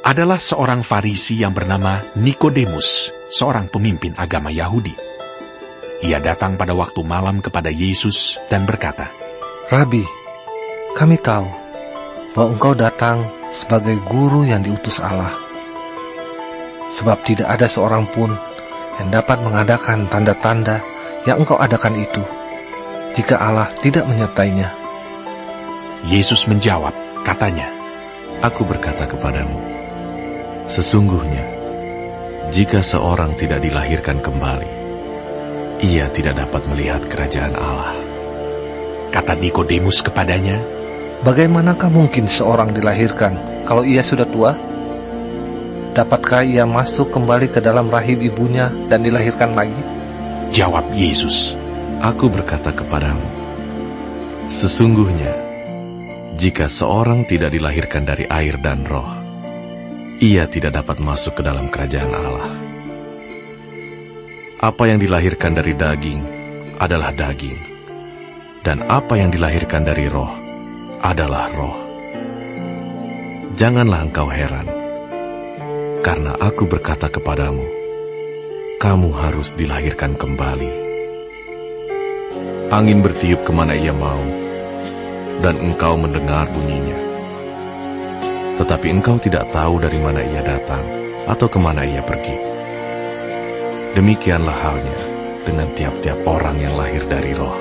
adalah seorang Farisi yang bernama Nikodemus, seorang pemimpin agama Yahudi. Ia datang pada waktu malam kepada Yesus dan berkata, Rabi, kami tahu bahwa engkau datang sebagai guru yang diutus Allah. Sebab tidak ada seorang pun yang dapat mengadakan tanda-tanda yang engkau adakan itu, jika Allah tidak menyertainya. Yesus menjawab, katanya, Aku berkata kepadamu, sesungguhnya, jika seorang tidak dilahirkan kembali, ia tidak dapat melihat kerajaan Allah. Kata Nikodemus kepadanya, Bagaimanakah mungkin seorang dilahirkan kalau ia sudah tua? Dapatkah ia masuk kembali ke dalam rahim ibunya dan dilahirkan lagi? Jawab Yesus, Aku berkata kepadamu, sesungguhnya, jika seorang tidak dilahirkan dari air dan roh, ia tidak dapat masuk ke dalam kerajaan Allah. Apa yang dilahirkan dari daging adalah daging, dan apa yang dilahirkan dari roh adalah roh. Janganlah engkau heran, karena aku berkata kepadamu, kamu harus dilahirkan kembali. Angin bertiup kemana ia mau, dan engkau mendengar bunyinya. Tetapi engkau tidak tahu dari mana ia datang, atau kemana ia pergi. Demikianlah halnya dengan tiap-tiap orang yang lahir dari roh.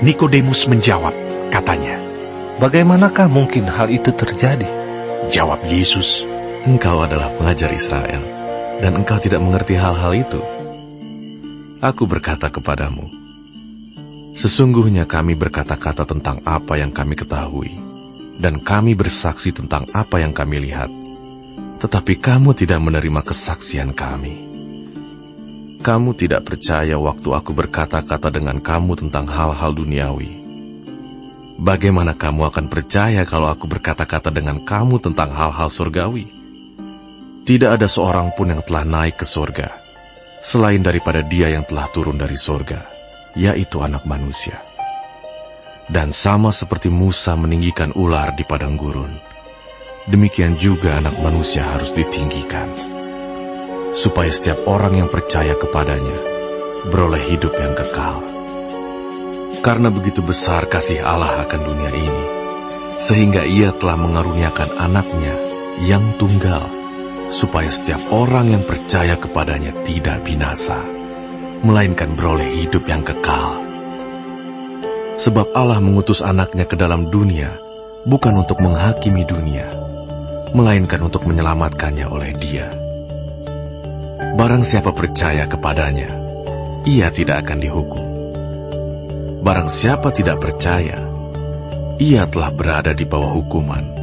Nikodemus menjawab, katanya, Bagaimanakah mungkin hal itu terjadi? Jawab Yesus, Engkau adalah pengajar Israel, dan engkau tidak mengerti hal-hal itu. Aku berkata kepadamu, sesungguhnya kami berkata-kata tentang apa yang kami ketahui, dan kami bersaksi tentang apa yang kami lihat, tetapi kamu tidak menerima kesaksian kami. Kamu tidak percaya waktu aku berkata-kata dengan kamu tentang hal-hal duniawi. Bagaimana kamu akan percaya kalau aku berkata-kata dengan kamu tentang hal-hal surgawi? Tidak ada seorang pun yang telah naik ke surga, selain daripada Dia yang telah turun dari surga, yaitu Anak Manusia. Dan sama seperti Musa meninggikan ular di padang gurun, demikian juga Anak Manusia harus ditinggikan, supaya setiap orang yang percaya kepadanya beroleh hidup yang kekal. Karena begitu besar kasih Allah akan dunia ini, sehingga Ia telah mengaruniakan anaknya yang tunggal, supaya setiap orang yang percaya kepadanya tidak binasa, melainkan beroleh hidup yang kekal. Sebab Allah mengutus anaknya ke dalam dunia, bukan untuk menghakimi dunia, melainkan untuk menyelamatkannya oleh Dia. Barang siapa percaya kepadanya, ia tidak akan dihukum. Barang siapa tidak percaya, ia telah berada di bawah hukuman,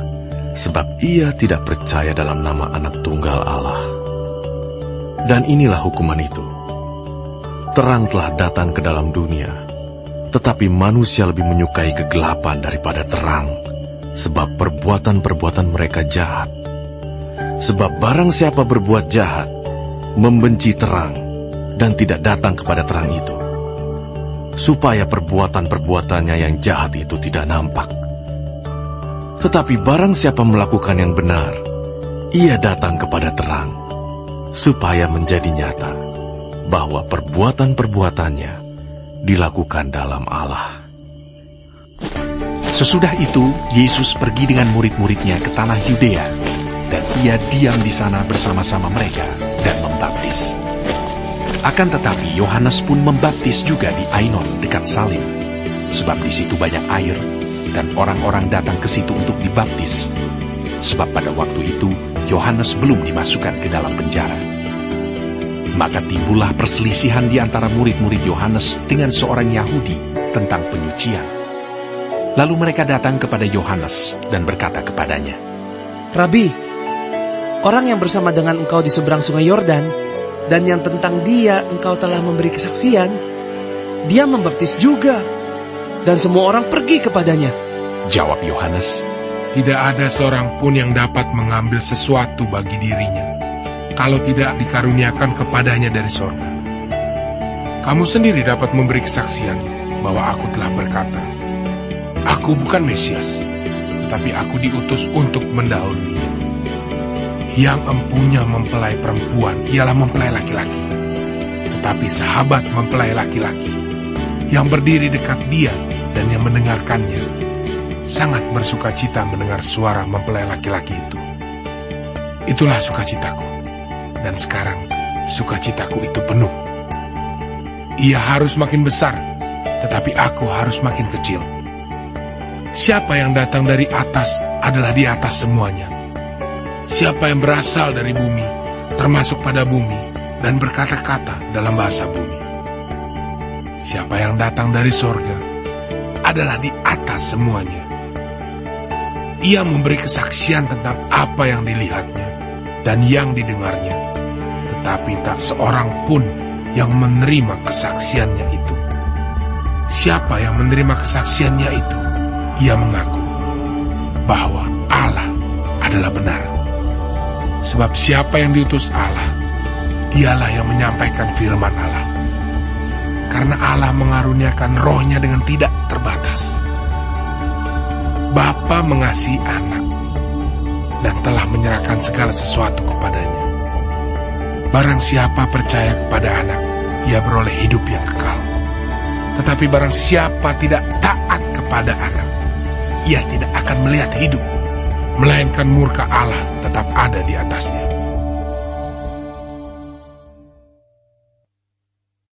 sebab ia tidak percaya dalam nama Anak Tunggal Allah. Dan inilah hukuman itu. Terang telah datang ke dalam dunia, tetapi manusia lebih menyukai kegelapan daripada terang, sebab perbuatan-perbuatan mereka jahat. Sebab barang siapa berbuat jahat, membenci terang, dan tidak datang kepada terang itu, supaya perbuatan-perbuatannya yang jahat itu tidak nampak. Tetapi barang siapa melakukan yang benar, ia datang kepada terang, supaya menjadi nyata bahwa perbuatan-perbuatannya dilakukan dalam Allah. Sesudah itu, Yesus pergi dengan murid-muridnya ke tanah Yudea, dan Ia diam di sana bersama-sama mereka dan membaptis. Akan tetapi Yohanes pun membaptis juga di Ainon dekat Salim, sebab di situ banyak air, dan orang-orang datang ke situ untuk dibaptis. Sebab pada waktu itu Yohanes belum dimasukkan ke dalam penjara. Maka timbullah perselisihan di antara murid-murid Yohanes dengan seorang Yahudi tentang penyucian. Lalu mereka datang kepada Yohanes dan berkata kepadanya, Rabi, orang yang bersama dengan engkau di seberang sungai Yordan, dan yang tentang Dia engkau telah memberi kesaksian, Dia membaptis juga, dan semua orang pergi kepadanya. Jawab Yohanes, Tidak ada seorang pun yang dapat mengambil sesuatu bagi dirinya, kalau tidak dikaruniakan kepadanya dari sorga. Kamu sendiri dapat memberi kesaksian bahwa aku telah berkata, Aku bukan Mesias, tetapi aku diutus untuk mendahuluinya. Yang empunya mempelai perempuan ialah mempelai laki-laki. Tetapi sahabat mempelai laki-laki yang berdiri dekat dia dan yang mendengarkannya sangat bersukacita mendengar suara mempelai laki-laki itu. Itulah sukacitaku, dan sekarang sukacitaku itu penuh. Ia harus makin besar, tetapi aku harus makin kecil. Siapa yang datang dari atas adalah di atas semuanya. Siapa yang berasal dari bumi, termasuk pada bumi, dan berkata-kata dalam bahasa bumi. Siapa yang datang dari sorga adalah di atas semuanya. Ia memberi kesaksian tentang apa yang dilihatnya dan yang didengarnya, tetapi tak seorang pun yang menerima kesaksiannya itu. Siapa yang menerima kesaksiannya itu? Ia mengaku bahwa Allah adalah benar. Sebab siapa yang diutus Allah, dialah yang menyampaikan firman Allah. Karena Allah mengaruniakan rohnya dengan tidak terbatas. Bapa mengasihi anak dan telah menyerahkan segala sesuatu kepadanya. Barang siapa percaya kepada anak, ia beroleh hidup yang kekal. Tetapi barang siapa tidak taat kepada anak, ia tidak akan melihat hidup, melainkan murka Allah tetap ada di atasnya.